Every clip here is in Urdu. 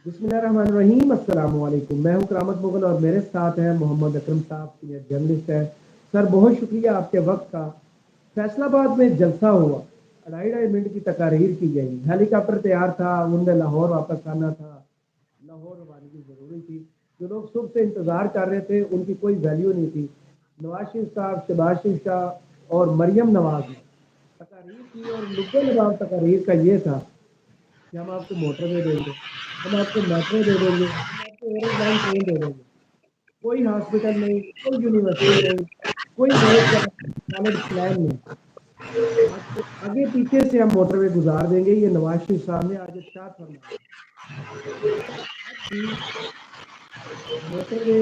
بسم اللہ الرحمن الرحیم، السلام علیکم۔ میں ہوں کرامت مغل اور میرے ساتھ ہیں محمد اکرم صاحب، سینئر جرنلسٹ ہیں۔ سر بہت شکریہ آپ کے وقت کا۔ فیصل آباد میں جلسہ ہوا، 2.5 منٹ کی تقاریر کی گئی، ہیلی کاپٹر تیار تھا، انہوں نے لاہور واپس آنا تھا، لاہور روانگی ضروری تھی۔ جو لوگ صبح سے انتظار کر رہے تھے ان کی کوئی ویلیو نہیں تھی۔ نواز شریف صاحب، شہباز شریف شاہ اور مریم نواز نے تقاریر کی، اور لب لباب تقاریر کا یہ تھا کہ ہم آپ کو موٹر وے دیں گے، ہم آپ کو میٹرو دے دیں گے، ہم آپ کو اورنج لائن ٹرین دے دیں گے۔ کوئی ہاسپٹل نہیں، کوئی یونیورسٹی نہیں، کوئی روڈ سالڈ پلان نہیں۔ آگے پیچھے سے ہم موٹر وے گزار دیں گے، یہ نواز شریف صاحب نے آج ارشاد فرمایا۔ تو کیا آج بھی موٹر وے،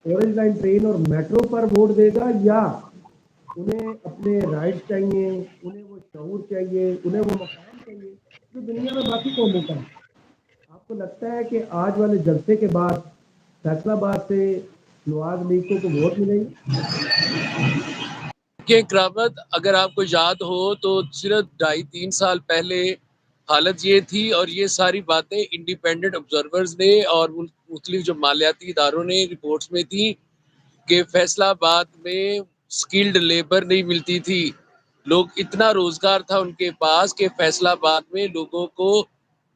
اورنج لائن ٹرین اور میٹرو پر ووٹ دے گا، یا انہیں اپنے رائٹس چاہیے، انہیں وہ شعور چاہیے، انہیں وہ مقام چاہیے جو دنیا میں باقی قوموں کا ہے؟ آپ کو لگتا ہے کہ آج والے جلسے کے بعد فیصل آباد سے نواز لیگ کو ووٹ ملے گی؟ کہ کرامت، اگر آپ کو یاد ہو تو صرف 2.5-3 سال پہلے حالت یہ تھی، اور یہ ساری باتیں انڈیپینڈنٹ آبزرورز نے اور مختلف جو مالیاتی اداروں نے رپورٹس میں تھی کہ فیصل آباد میں سکلڈ لیبر نہیں ملتی تھی۔ لوگ اتنا روزگار تھا ان کے پاس کہ فیصل آباد میں لوگوں کو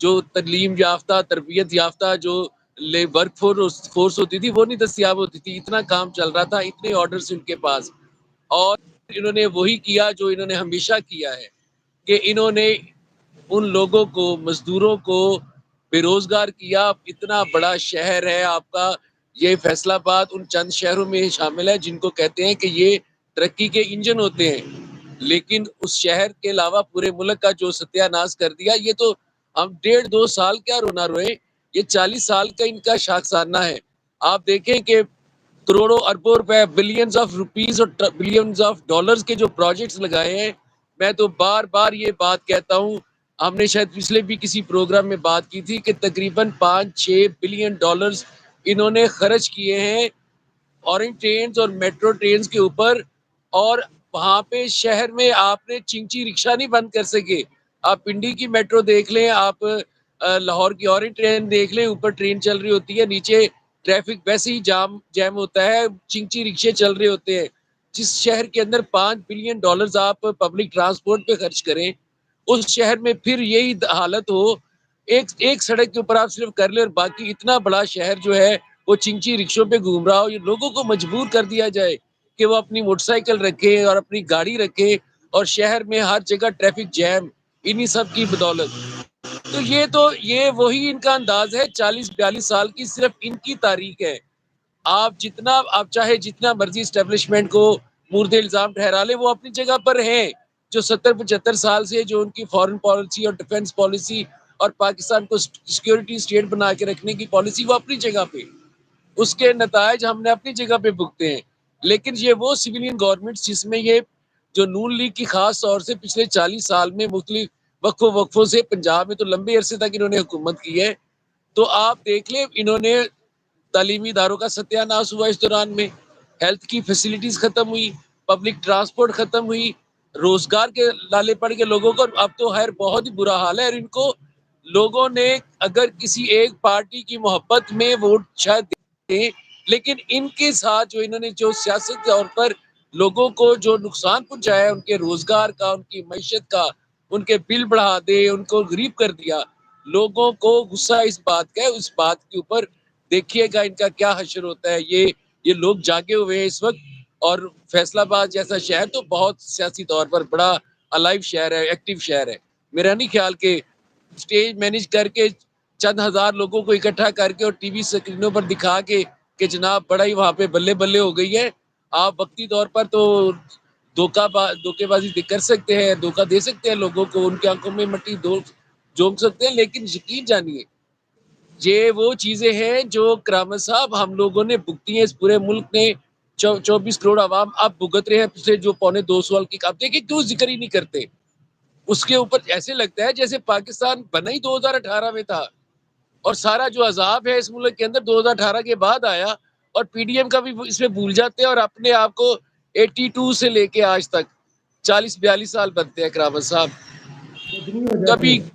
جو تعلیم یافتہ، تربیت یافتہ جو ورک فورس ہوتی تھی وہ نہیں دستیاب ہوتی تھی۔ اتنا کام چل رہا تھا، اتنے آرڈرز ان کے پاس، اور انہوں نے وہی کیا جو انہوں نے ہمیشہ کیا ہے کہ انہوں نے ان لوگوں کو، مزدوروں کو بے روزگار کیا۔ اتنا بڑا شہر ہے آپ کا یہ فیصل آباد، ان چند شہروں میں شامل ہے جن کو کہتے ہیں کہ یہ ترقی کے انجن ہوتے ہیں، لیکن اس شہر کے علاوہ پورے ملک کا جو ستیہ ناش کر دیا۔ یہ تو ہم 1.5-2 سال کیا رونا روئے، یہ 40 سال کا ان کا شاخسانہ ہے۔ آپ دیکھیں کہ کروڑوں اربوں روپے، بلینز آف روپیز اور بلینز آف ڈالرز کے جو پروجیکٹس لگائے ہیں۔ میں تو بار بار یہ بات کہتا ہوں، ہم نے شاید پچھلے بھی کسی پروگرام میں بات کی تھی کہ تقریباً 5-6 بلین ڈالرز انہوں نے خرچ کیے ہیں اورنج ٹرینز اور میٹرو ٹرینز کے اوپر، اور وہاں پہ شہر میں آپ نے چنچی رکشہ نہیں بند کر سکے۔ آپ پنڈی کی میٹرو دیکھ لیں، آپ لاہور کی اورنج ٹرین دیکھ لیں، اوپر ٹرین چل رہی ہوتی ہے، نیچے ٹریفک ویسے ہی جام ہوتا ہے، چنچی رکشے چل رہے ہوتے ہیں۔ جس شہر کے اندر 5 بلین ڈالرز آپ پبلک ٹرانسپورٹ پہ خرچ کریں، اس شہر میں پھر یہی حالت ہو، ایک سڑک کے اوپر آپ صرف کر لیں اور باقی اتنا بڑا شہر جو ہے وہ چنچی رکشوں پہ گھوم رہا ہو۔ یہ لوگوں کو مجبور کر دیا جائے کہ وہ اپنی موٹر سائیکل رکھے اور اپنی گاڑی رکھے، اور شہر میں ہر جگہ ٹریفک جیم انہی سب کی بدولت۔ تو یہ وہی ان کا انداز ہے، 40-42 سال کی صرف ان کی تاریخ ہے۔ آپ چاہے جتنا مرضی اسٹیبلشمنٹ کو مورد الزام ٹھہرا لے، وہ اپنی جگہ پر ہیں۔ جو 70-75 سال سے جو ان کی فارن پالیسی اور ڈیفنس پالیسی اور پاکستان کو سیکیورٹی اسٹیٹ بنا کے رکھنے کی پالیسی، وہ اپنی جگہ پہ، اس کے نتائج ہم نے اپنی جگہ پہ بھگتے ہیں۔ لیکن یہ وہ سویلین گورنمنٹ جس میں یہ جو نون لیگ کی خاص طور سے پچھلے 40 سال میں مختلف وقفوں سے، پنجاب میں تو لمبے عرصے تک انہوں نے حکومت کی ہے، تو آپ دیکھ لیں انہوں نے تعلیمی اداروں کا ستیہ ناش ہوا اس دوران میں، ہیلتھ کی فیسلٹیز ختم ہوئی، پبلک ٹرانسپورٹ ختم ہوئی، روزگار کے لالے پڑ کے لوگوں کو۔ اب تو خیر بہت ہی برا حال ہے، اور ان کو لوگوں نے اگر کسی ایک پارٹی کی محبت میں ووٹ شاید دیں، لیکن ان کے ساتھ جو انہوں نے جو سیاست کے طور پر لوگوں کو جو نقصان پہنچایا ہے، ان کے روزگار کا، ان کی معیشت کا، ان کے بل بڑھا دے، ان کو غریب کر دیا، لوگوں کو غصہ اس بات کا ہے۔ اس بات کے اوپر دیکھیے گا ان کا کیا حشر ہوتا ہے۔ یہ لوگ جاگے ہوئے ہیں اس وقت، اور فیصل آباد جیسا شہر تو بہت سیاسی طور پر بڑا الائیو شہر ہے، ایکٹیو شہر ہے۔ میرا نہیں خیال کہ سٹیج مینج کر کے چند ہزار لوگوں کو اکٹھا کر کے اور ٹی وی سکرینوں پر دکھا کے کہ جناب بڑا ہی وہاں پہ بلے بلے ہو گئی ہے، آپ وقتی طور پر تو دھوکے بازی کر سکتے ہیں، دھوکہ دے سکتے ہیں لوگوں کو، ان کی آنکھوں میں مٹی جھونک سکتے ہیں، لیکن یقین جانیے یہ وہ چیزیں ہیں جو کرامت صاحب ہم لوگوں نے بھگتی ہیں، اس پورے ملک نے 24 کروڑ عوام اب بھگت رہے ہیں پچھلے جو 2.25 سال کی۔ آپ دیکھیں کیوں ذکر ہی نہیں کرتے اس کے اوپر؟ ایسے لگتا ہے جیسے پاکستان بنا ہی 2018 میں تھا، اور سارا جو عذاب ہے اس ملک کے اندر 2018 کے بعد آیا، اور پی ڈی ایم کا بھی اس میں بھول جاتے ہیں، اور اپنے آپ کو 82 سے لے کے آج تک 40-42 سال بنتے ہیں کرامت صاحب۔ کچھ نہیں ہو جاتی کبھی ہے۔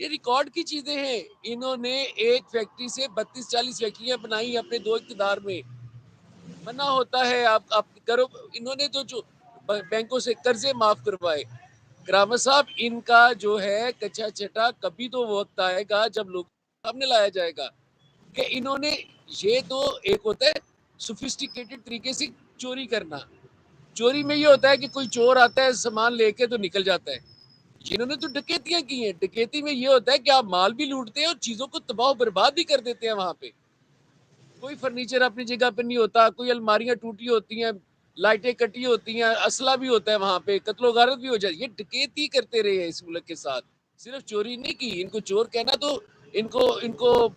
یہ ریکارڈ کی چیزیں ہیں. انہوں نے ایک فیکٹری سے 32-40 فیکٹریاں بنائی اپنے 2 اقتدار میں. منع ہوتا ہے آپ کرو. انہوں نے جو بینکوں سے قرضے معاف کروائے. کرامت صاحب ان کا جو ہے کچا چٹا کبھی تو وقت آئے گا جب لوگ سامنے لایا جائے گا کہ انہوں نے یہ تو ایک ہوتا ہے سوفسٹیکیٹڈ طریقے سے چوری کرنا. چوری میں یہ ہوتا ہے کہ کوئی چور آتا ہے سامان لے کے تو نکل جاتا ہے. جنہوں نے تو ڈکیتیاں کی ہیں. ڈکیتی میں یہ ہوتا ہے کہ آپ مال بھی لوٹتے ہیں اور چیزوں کو تباہ و برباد بھی کر دیتے ہیں. وہاں پہ کوئی فرنیچر اپنی جگہ پہ نہیں ہوتا, کوئی الماریاں ٹوٹی ہوتی ہیں, لائٹیں کٹی ہوتی ہیں, اسلحہ بھی ہوتا ہے وہاں پہ, قتل و غارت بھی ہو جاتی ہے. یہ ڈکیتی کرتے رہے ہیں اس ملک کے ساتھ, صرف چوری نہیں کی. ان کو چور کہنا تو ان کو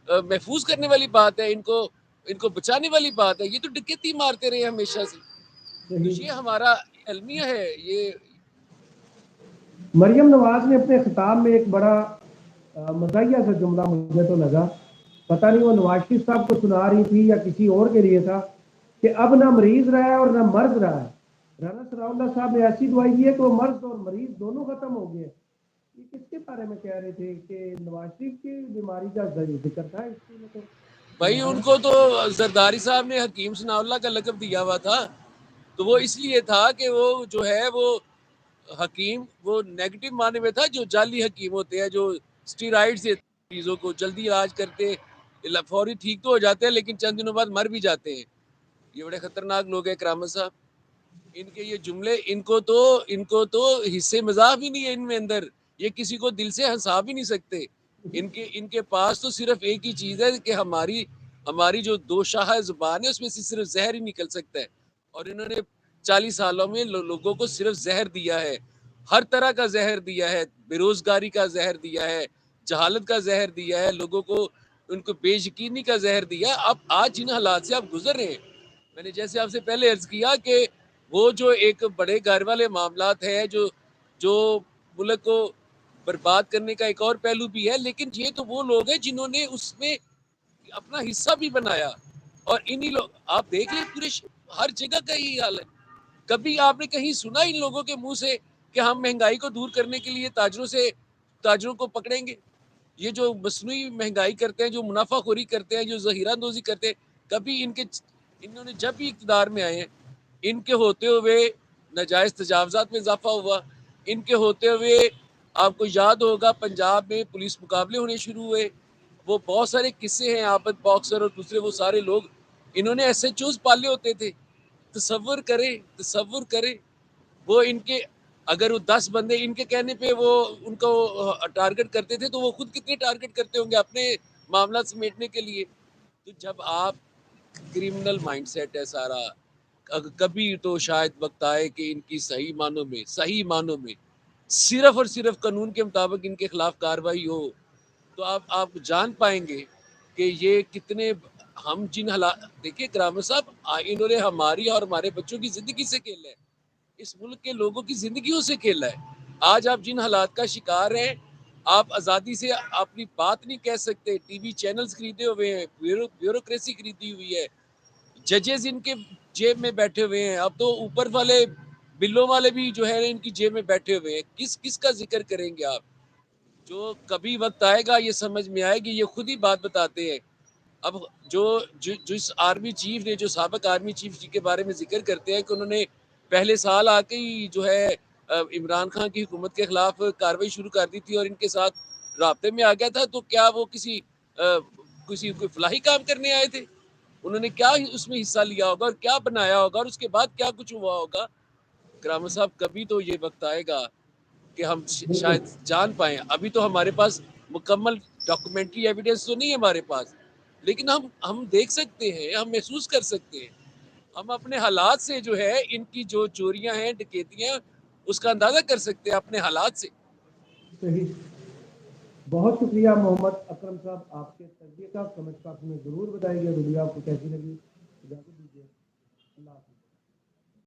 محفوظ کرنے والی بات ہے, ان کو بچانے والی بات ہے. یہ تو ڈکیتی مارتے رہے ہمیشہ سے. تو یہ ہمارا المیہ ہے. یہ مریم نواز نے اپنے خطاب میں ایک بڑا مزاحیہ سا جملہ مجھے تو لگا, پتہ نہیں وہ نواز شریف صاحب کو سنا رہی تھی یا کسی اور کے لیے تھا, کہ اب نہ مریض رہا ہے اور نہ مرض رہا ہے. رانا ثناء اللہ صاحب نے ایسی دعائی دی ہے کہ وہ مرض اور مریض دونوں ختم ہو گئے. یہ کس کے بارے میں کہہ رہے تھے کہ نواز شریف کی بیماری کا ذکر تھا اس میں تو بھائی ان کو تو زرداری صاحب نے حکیم ثناء اللہ کا لقب دیا ہوا تھا, تو وہ اس لیے تھا کہ وہ جو ہے وہ حکیم وہ نیگیٹو معنی میں تھا, جو جعلی حکیم ہوتے ہیں, جو اسٹیرائڈز دیتے ہیں چیزوں کو, جلدی علاج کرتے فوری ٹھیک تو ہو جاتے ہیں لیکن چند دنوں بعد مر بھی جاتے ہیں. یہ بڑے خطرناک لوگ ہیں کرامت صاحب. ان کے یہ جملے ان کو تو حصے مزاح بھی نہیں ہے ان میں اندر. یہ کسی کو دل سے ہنسا بھی نہیں سکتے. ان کے پاس تو صرف ایک ہی چیز ہے کہ ہماری جو دو شاہ زبان ہے اس میں سے صرف زہر ہی نکل سکتا ہے. اور انہوں نے 40 سالوں میں لوگوں کو صرف زہر دیا ہے, ہر طرح کا زہر دیا ہے. بے روزگاری کا زہر دیا ہے, جہالت کا زہر دیا ہے, لوگوں کو ان کو بے یقینی کا زہر دیا. اب آج جن حالات سے آپ گزر رہے ہیں, میں نے جیسے آپ سے پہلے عرض کیا کہ وہ جو ایک بڑے گھر والے معاملات ہیں جو ملک کو برباد کرنے کا ایک اور پہلو بھی ہے, لیکن یہ تو وہ لوگ ہیں جنہوں نے اس میں اپنا حصہ بھی بنایا. اور انہی لوگ آپ دیکھ لیں پورے ہر جگہ کا یہی حال ہے. کبھی آپ نے کہیں سنا ان لوگوں کے منہ سے کہ ہم مہنگائی کو دور کرنے کے لیے تاجروں کو پکڑیں گے؟ یہ جو مصنوعی مہنگائی کرتے ہیں, جو منافع خوری کرتے ہیں, جو ذخیرہ اندوزی کرتے ہیں, کبھی انہوں نے جب بھی اقتدار میں آئے ہیں ان کے ہوتے ہوئے ناجائز تجاوزات میں اضافہ ہوا. ان کے ہوتے ہوئے آپ کو یاد ہوگا پنجاب میں پولیس مقابلے ہونے شروع ہوئے. وہ بہت سارے قصے ہیں, عابد باکسر اور دوسرے وہ سارے لوگ, انہوں نے ایس ایچ اوز پالے ہوتے تھے. تصور کریں وہ ان کے اگر وہ 10 بندے ان کے کہنے پہ وہ ان کو ٹارگٹ کرتے تھے تو وہ خود کتنے ٹارگٹ کرتے ہوں گے اپنے معاملات سمیٹنے کے لیے. تو جب آپ کرمنل مائنڈ سیٹ ہے سارا, کبھی تو شاید وقت آئے کہ ان کی صحیح معنوں میں صرف اور صرف قانون کے مطابق ان کے خلاف کارروائی ہو, تو آپ جان پائیں گے کہ یہ کتنے ہم جن حالات. دیکھیے کرامت صاحب, انہوں نے ہماری اور ہمارے بچوں کی زندگی سے کھیلا ہے, اس ملک کے لوگوں کی زندگیوں سے کھیلا ہے. آج آپ جن حالات کا شکار ہیں, آپ آزادی سے اپنی بات نہیں کہہ سکتے. ٹی وی چینلز خریدے ہوئے ہیں, بیوروکریسی خریدی ہوئی ہے, ججز ان کے جیب میں بیٹھے ہوئے ہیں. اب تو اوپر والے بلوں والے بھی جو ہے ان کی جیب میں بیٹھے ہوئے ہیں. کس کا ذکر کریں گے آپ؟ جو کبھی وقت آئے گا یہ سمجھ میں آئے گی. یہ خود ہی بات بتاتے ہیں. اب جس آرمی چیف نے, جو سابق آرمی چیف کے بارے میں ذکر کرتے ہیں کہ انہوں نے پہلے سال آ کے ہی جو ہے عمران خان کی حکومت کے خلاف کاروائی شروع کر دی تھی اور ان کے ساتھ رابطے میں آ گیا تھا, تو کیا وہ کسی کوئی فلاحی کام کرنے آئے تھے؟ انہوں نے کیا اس میں حصہ لیا ہوگا اور کیا بنایا ہوگا اور اس کے بعد کیا کچھ ہوا ہوگا؟ کرامت صاحب کبھی تو یہ وقت آئے گا کہ ہم شاید جان پائیں. ابھی تو ہمارے پاس مکمل ڈاکومنٹری ایویڈنس تو نہیں ہے ہمارے پاس, لیکن ہم دیکھ سکتے ہیں, ہم محسوس کر سکتے ہیں. ہم اپنے حالات سے جو ہے ان کی جو چوریاں ہیں, ڈکیتیاں, اس کا اندازہ کر سکتے ہیں اپنے حالات سے. صحیح. بہت شکریہ محمد اکرم صاحب, آپ کے تجزیے کا سمجھ کا آپ نے ضرور بتائی گیا. ویڈیو آپ کو کیسی لگی اجازت دیجیے. اللہ حافظ.